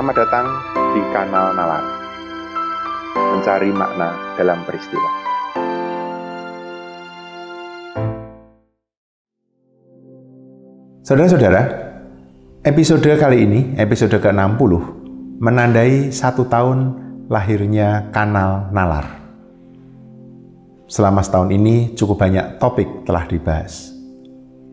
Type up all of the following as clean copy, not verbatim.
Selamat datang di kanal Nalar, mencari makna dalam peristiwa. Saudara-saudara, episode kali ini, episode ke-60, menandai 1 tahun lahirnya kanal Nalar. Selama setahun ini cukup banyak topik telah dibahas.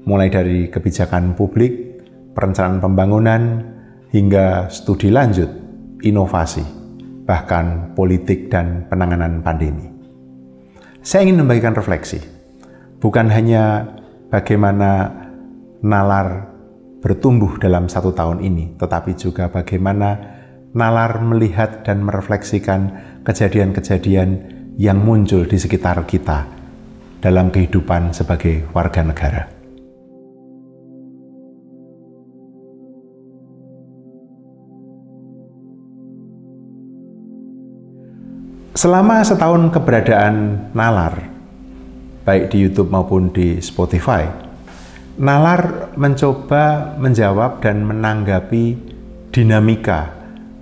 Mulai dari kebijakan publik, perencanaan pembangunan, hingga studi lanjut, inovasi, bahkan politik dan penanganan pandemi. Saya ingin membagikan refleksi, bukan hanya bagaimana Nalar bertumbuh dalam 1 tahun ini, tetapi juga bagaimana Nalar melihat dan merefleksikan kejadian-kejadian yang muncul di sekitar kita dalam kehidupan sebagai warga negara. Selama setahun keberadaan Nalar, baik di YouTube maupun di Spotify, Nalar mencoba menjawab dan menanggapi dinamika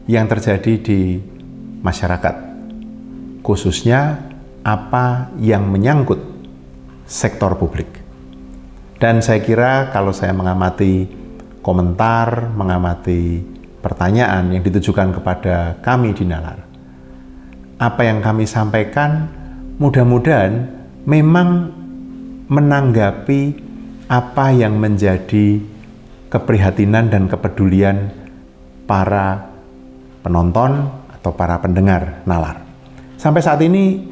yang terjadi di masyarakat, khususnya apa yang menyangkut sektor publik. Dan saya kira kalau saya mengamati komentar, mengamati pertanyaan yang ditujukan kepada kami di Nalar, apa yang kami sampaikan mudah-mudahan memang menanggapi apa yang menjadi keprihatinan dan kepedulian para penonton atau para pendengar Nalar. Sampai saat ini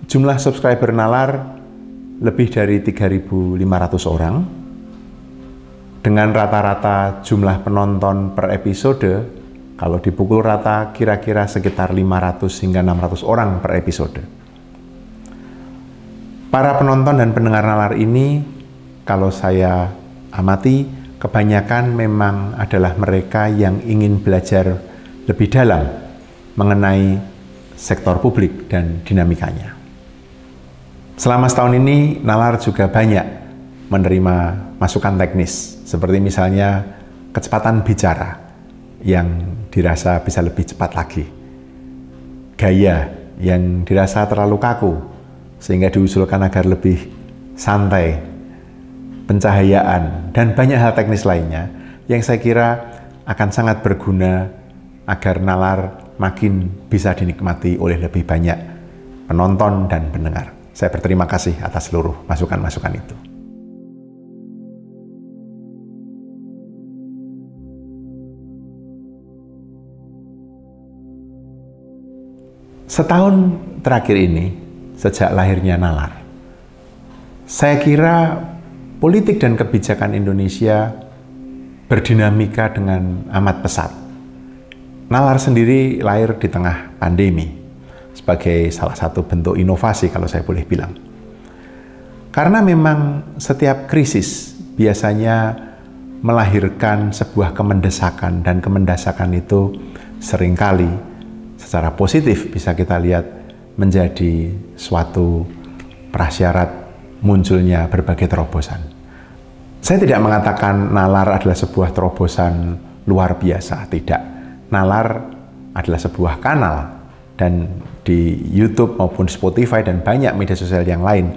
jumlah subscriber Nalar lebih dari 3.500 orang, dengan rata-rata jumlah penonton per episode kalau dipukul rata kira-kira sekitar 500 hingga 600 orang per episode. Para penonton dan pendengar Nalar ini, kalau saya amati, kebanyakan memang adalah mereka yang ingin belajar lebih dalam mengenai sektor publik dan dinamikanya. Selama setahun ini, Nalar juga banyak menerima masukan teknis, seperti misalnya kecepatan bicara yang dirasa bisa lebih cepat lagi, gaya yang dirasa terlalu kaku sehingga diusulkan agar lebih santai, pencahayaan, dan banyak hal teknis lainnya yang saya kira akan sangat berguna agar Nalar makin bisa dinikmati oleh lebih banyak penonton dan pendengar. Saya berterima kasih atas seluruh masukan-masukan itu. Setahun terakhir ini, sejak lahirnya Nalar, saya kira politik dan kebijakan Indonesia berdinamika dengan amat pesat. Nalar sendiri lahir di tengah pandemi, sebagai salah satu bentuk inovasi kalau saya boleh bilang. Karena memang setiap krisis biasanya melahirkan sebuah kemendesakan, dan kemendesakan itu seringkali secara positif bisa kita lihat menjadi suatu prasyarat munculnya berbagai terobosan. Saya tidak mengatakan Nalar adalah sebuah terobosan luar biasa, tidak. Nalar adalah sebuah kanal, dan di YouTube maupun Spotify dan banyak media sosial yang lain,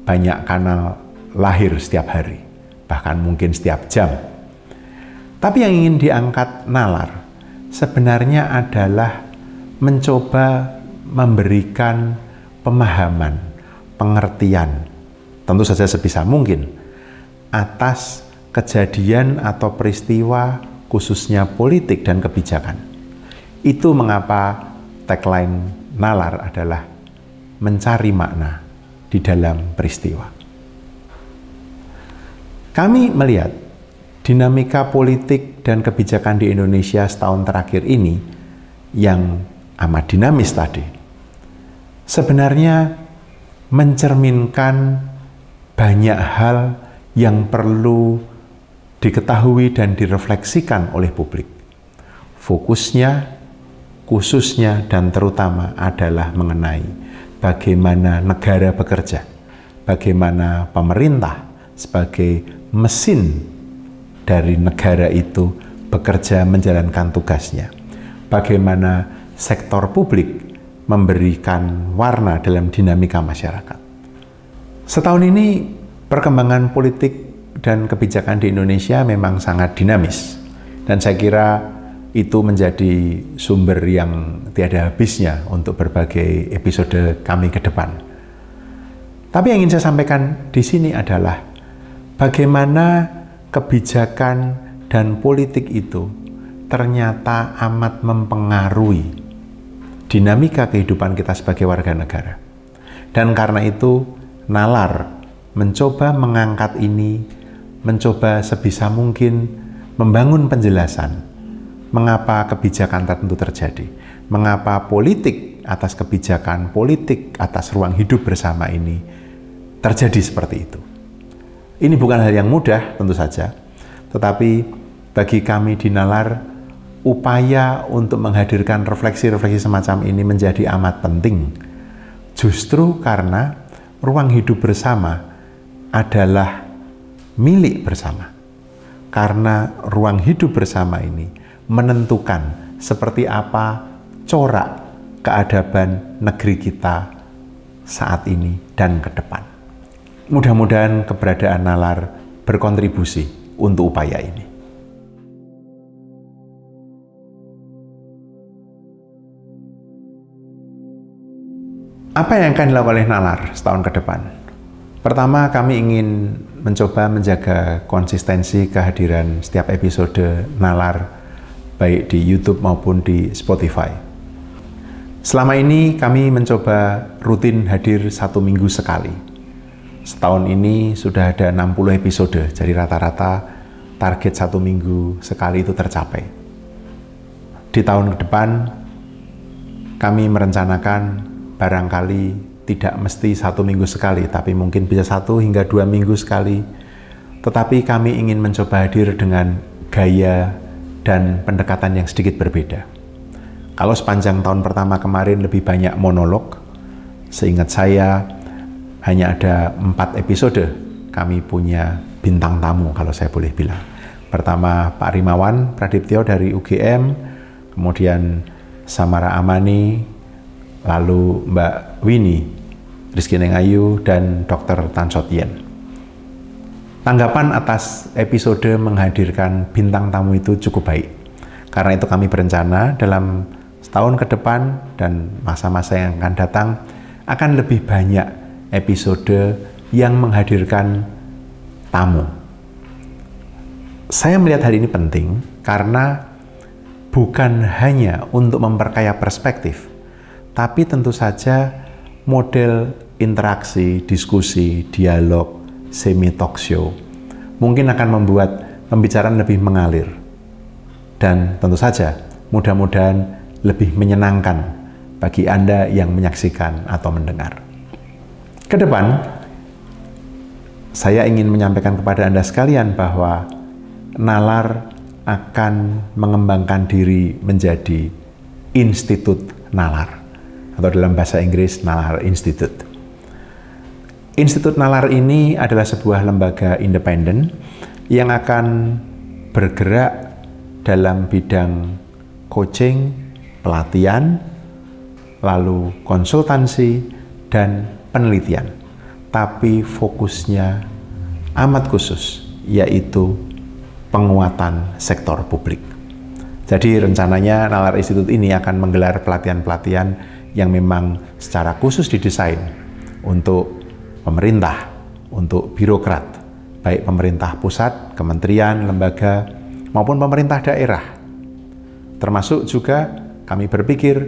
banyak kanal lahir setiap hari, bahkan mungkin setiap jam. Tapi yang ingin diangkat Nalar sebenarnya adalah mencoba memberikan pemahaman, pengertian, tentu saja sebisa mungkin, atas kejadian atau peristiwa khususnya politik dan kebijakan. Itu mengapa tagline Nalar adalah mencari makna di dalam peristiwa. Kami melihat dinamika politik dan kebijakan di Indonesia setahun terakhir ini yang amat dinamis tadi, sebenarnya mencerminkan banyak hal yang perlu diketahui dan direfleksikan oleh publik. Fokusnya, khususnya dan terutama adalah mengenai bagaimana negara bekerja, bagaimana pemerintah sebagai mesin dari negara itu bekerja menjalankan tugasnya, bagaimana sektor publik memberikan warna dalam dinamika masyarakat. Setahun ini perkembangan politik dan kebijakan di Indonesia memang sangat dinamis, dan saya kira itu menjadi sumber yang tiada habisnya untuk berbagai episode kami ke depan. Tapi yang ingin saya sampaikan di sini adalah bagaimana kebijakan dan politik itu ternyata amat mempengaruhi dinamika kehidupan kita sebagai warga negara. Dan karena itu, Nalar mencoba mengangkat ini, mencoba sebisa mungkin membangun penjelasan mengapa kebijakan tertentu terjadi, mengapa politik atas kebijakan, politik atas ruang hidup bersama ini terjadi seperti itu. Ini bukan hal yang mudah tentu saja, tetapi bagi kami di Nalar, upaya untuk menghadirkan refleksi-refleksi semacam ini menjadi amat penting. Justru karena ruang hidup bersama adalah milik bersama. Karena ruang hidup bersama ini menentukan seperti apa corak keadaban negeri kita saat ini dan ke depan. Mudah-mudahan keberadaan Nalar berkontribusi untuk upaya ini. Apa yang akan dilakukan oleh Nalar setahun ke depan? Pertama, kami ingin mencoba menjaga konsistensi kehadiran setiap episode Nalar, baik di YouTube maupun di Spotify. Selama ini kami mencoba rutin hadir 1 minggu sekali. Setahun ini sudah ada 60 episode, jadi rata-rata target 1 minggu sekali itu tercapai. Di tahun ke depan, kami merencanakan barangkali tidak mesti 1 minggu sekali, tapi mungkin bisa 1 hingga 2 minggu sekali. Tetapi kami ingin mencoba hadir dengan gaya dan pendekatan yang sedikit berbeda. Kalau sepanjang tahun pertama kemarin lebih banyak monolog, seingat saya hanya ada 4 episode kami punya bintang tamu, kalau saya boleh bilang. Pertama Pak Rimawan Pradiptyo dari UGM, kemudian Samara Amani, lalu Mbak Winnie Rizky Nengayu, dan Dr. Tan Shot Yen. Tanggapan atas episode menghadirkan bintang tamu itu cukup baik. Karena itu kami berencana dalam setahun ke depan dan masa-masa yang akan datang akan lebih banyak episode yang menghadirkan tamu. Saya melihat hal ini penting karena bukan hanya untuk memperkaya perspektif, tapi tentu saja model interaksi, diskusi, dialog, semi-talk show mungkin akan membuat pembicaraan lebih mengalir. Dan tentu saja mudah-mudahan lebih menyenangkan bagi Anda yang menyaksikan atau mendengar. Ke depan, saya ingin menyampaikan kepada Anda sekalian bahwa Nalar akan mengembangkan diri menjadi Institut Nalar, atau dalam bahasa Inggris Nalar Institute. Institut Nalar ini adalah sebuah lembaga independen yang akan bergerak dalam bidang coaching, pelatihan, lalu konsultansi, dan penelitian. Tapi fokusnya amat khusus, yaitu penguatan sektor publik. Jadi rencananya Nalar Institute ini akan menggelar pelatihan-pelatihan yang memang secara khusus didesain untuk pemerintah, untuk birokrat, baik pemerintah pusat, kementerian, lembaga, maupun pemerintah daerah. Termasuk juga kami berpikir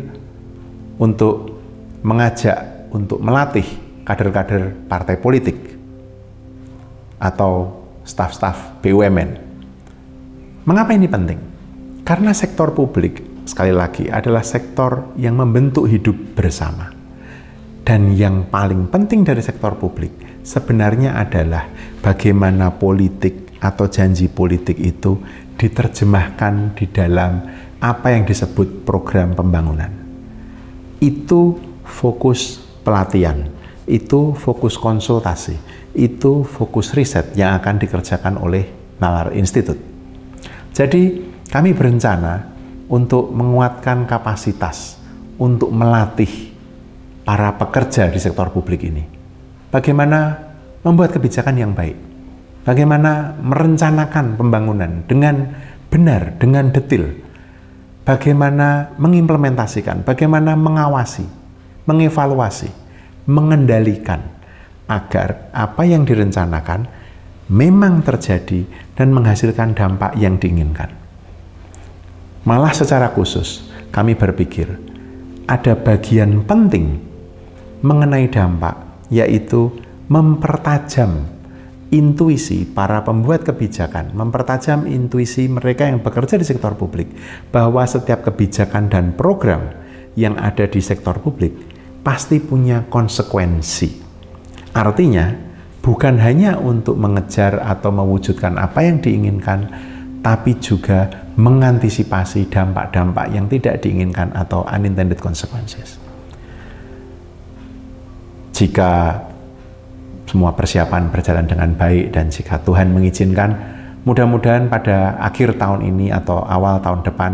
untuk mengajak, untuk melatih kader-kader partai politik atau staf-staf BUMN. Mengapa ini penting? Karena sektor publik, sekali lagi, adalah sektor yang membentuk hidup bersama. Dan yang paling penting dari sektor publik sebenarnya adalah bagaimana politik atau janji politik itu diterjemahkan di dalam apa yang disebut program pembangunan. Itu fokus pelatihan, itu fokus konsultasi, itu fokus riset yang akan dikerjakan oleh Nalar Institute. Jadi kami berencana untuk menguatkan kapasitas, untuk melatih para pekerja di sektor publik ini. Bagaimana membuat kebijakan yang baik, bagaimana merencanakan pembangunan dengan benar, dengan detail, bagaimana mengimplementasikan, bagaimana mengawasi, mengevaluasi, mengendalikan agar apa yang direncanakan memang terjadi dan menghasilkan dampak yang diinginkan. Malah secara khusus, kami berpikir ada bagian penting mengenai dampak, yaitu mempertajam intuisi para pembuat kebijakan, mempertajam intuisi mereka yang bekerja di sektor publik, bahwa setiap kebijakan dan program yang ada di sektor publik pasti punya konsekuensi. Artinya, bukan hanya untuk mengejar atau mewujudkan apa yang diinginkan, tapi juga mengantisipasi dampak-dampak yang tidak diinginkan atau unintended consequences. Jika semua persiapan berjalan dengan baik dan jika Tuhan mengizinkan, mudah-mudahan pada akhir tahun ini atau awal tahun depan,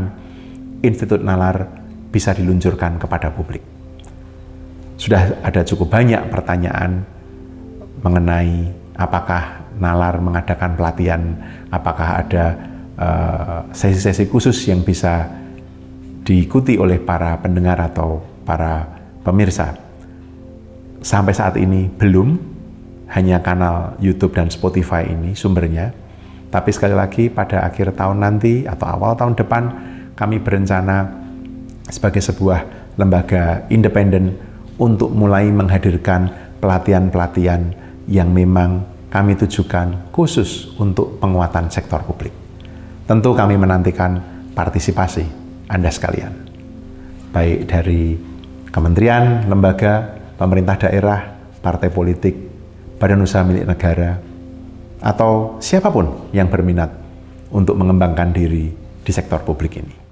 Institut Nalar bisa diluncurkan kepada publik. Sudah ada cukup banyak pertanyaan mengenai apakah Nalar mengadakan pelatihan, apakah ada sesi-sesi khusus yang bisa diikuti oleh para pendengar atau para pemirsa. Sampai saat ini belum, hanya kanal YouTube dan Spotify ini sumbernya. Tapi sekali lagi pada akhir tahun nanti atau awal tahun depan kami berencana sebagai sebuah lembaga independen untuk mulai menghadirkan pelatihan-pelatihan yang memang kami tujukan khusus untuk penguatan sektor publik. Tentu kami menantikan partisipasi Anda sekalian, baik dari kementerian, lembaga, pemerintah daerah, partai politik, badan usaha milik negara, atau siapapun yang berminat untuk mengembangkan diri di sektor publik ini.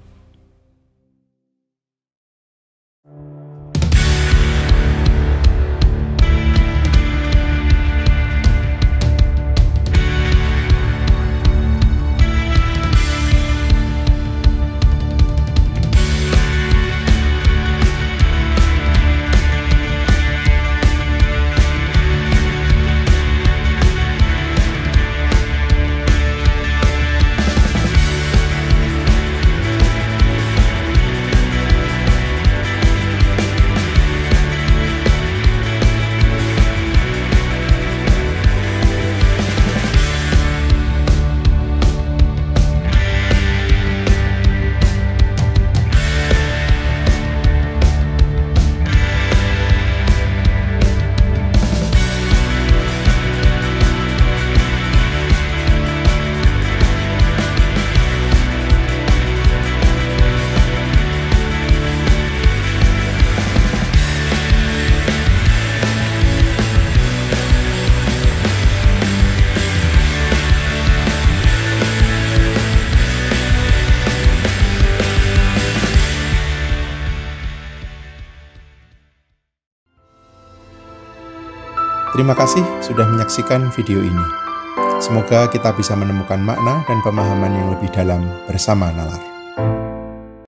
Terima kasih sudah menyaksikan video ini. Semoga kita bisa menemukan makna dan pemahaman yang lebih dalam bersama Nalar.